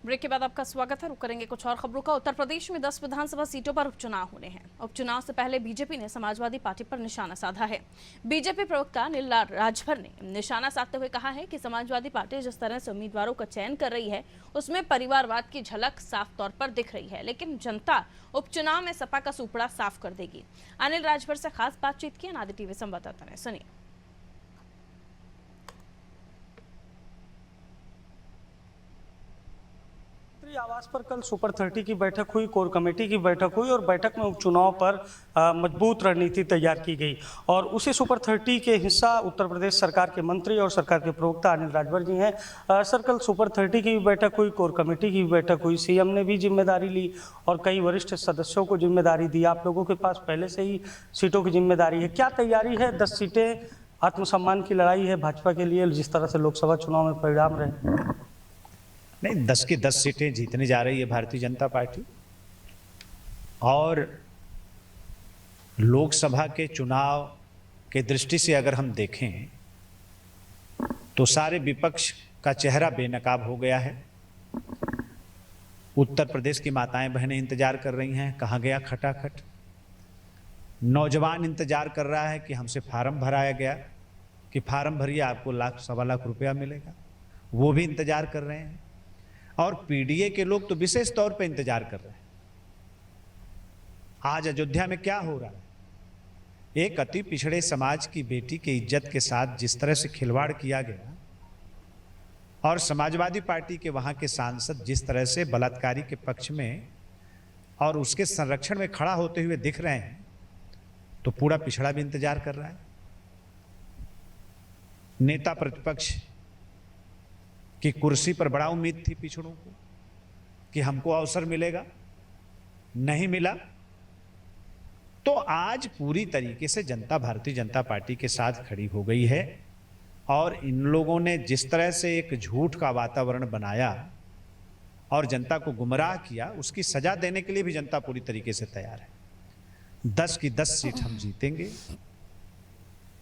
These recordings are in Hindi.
ब्रेक के बाद आपका स्वागत है। रुक करेंगे कुछ और खबरों का। उत्तर प्रदेश में 10 विधानसभा सीटों पर उपचुनाव होने हैं। उपचुनाव से पहले बीजेपी ने समाजवादी पार्टी पर निशाना साधा है। बीजेपी प्रवक्ता अनिल राजभर ने निशाना साधते हुए कहा है कि समाजवादी पार्टी जिस तरह से उम्मीदवारों का चयन कर रही है उसमें परिवारवाद की झलक साफ तौर पर दिख रही है, लेकिन जनता उपचुनाव में सपा का सुपड़ा साफ कर देगी। अनिल राजभर से खास बातचीत की अनादि टीवी संवाददाता ने, सुनिए। आवास पर कल सुपर 30 की बैठक हुई, कोर कमेटी की बैठक हुई और बैठक में उपचुनाव पर मजबूत रणनीति तैयार की गई। और उसी सुपर 30 के हिस्सा उत्तर प्रदेश सरकार के मंत्री और सरकार के प्रवक्ता अनिल राजभर जी हैं। सर, कल सुपर 30 की भी बैठक हुई, कोर कमेटी की भी बैठक हुई, सीएम ने भी जिम्मेदारी ली और कई वरिष्ठ सदस्यों को जिम्मेदारी दी। आप लोगों के पास पहले से ही सीटों की जिम्मेदारी है, क्या तैयारी है? 10 सीटें आत्मसम्मान की लड़ाई है भाजपा के लिए, जिस तरह से लोकसभा चुनाव में परिणाम रहे। नहीं, 10 की 10 सीटें जीतने जा रही है भारतीय जनता पार्टी। और लोकसभा के चुनाव के दृष्टि से अगर हम देखें तो सारे विपक्ष का चेहरा बेनकाब हो गया है। उत्तर प्रदेश की माताएं बहनें इंतजार कर रही हैं, कहाँ गया खटाखट। नौजवान इंतजार कर रहा है कि हमसे फार्म भराया गया, कि फार्म भरिए आपको लाख सवा लाख रुपया मिलेगा, वो भी इंतजार कर रहे हैं। और पीडीए के लोग तो विशेष तौर पे इंतजार कर रहे हैं। आज अयोध्या में क्या हो रहा है? एक अति पिछड़े समाज की बेटी के इज्जत के साथ जिस तरह से खिलवाड़ किया गया और समाजवादी पार्टी के वहां के सांसद जिस तरह से बलात्कारी के पक्ष में और उसके संरक्षण में खड़ा होते हुए दिख रहे हैं, तो पूरा पिछड़ा भी इंतजार कर रहा है। नेता प्रतिपक्ष की कुर्सी पर बड़ा उम्मीद थी पिछड़ों को कि हमको अवसर मिलेगा, नहीं मिला। तो आज पूरी तरीके से जनता भारतीय जनता पार्टी के साथ खड़ी हो गई है और इन लोगों ने जिस तरह से एक झूठ का वातावरण बनाया और जनता को गुमराह किया, उसकी सजा देने के लिए भी जनता पूरी तरीके से तैयार है। 10 की 10 सीट हम जीतेंगे,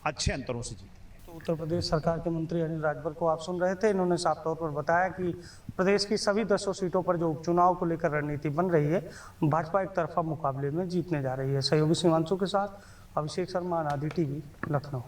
अच्छे अंतरों से जीतेंगे। तो उत्तर प्रदेश सरकार के मंत्री अनिल राजभर को आप सुन रहे थे। इन्होंने साफ तौर पर बताया कि प्रदेश की सभी 10 सीटों पर जो उपचुनाव को लेकर रणनीति बन रही है, भाजपा एक तरफा मुकाबले में जीतने जा रही है। सहयोगी शिवांशु के साथ अभिषेक शर्मा, अनादि टीवी, लखनऊ।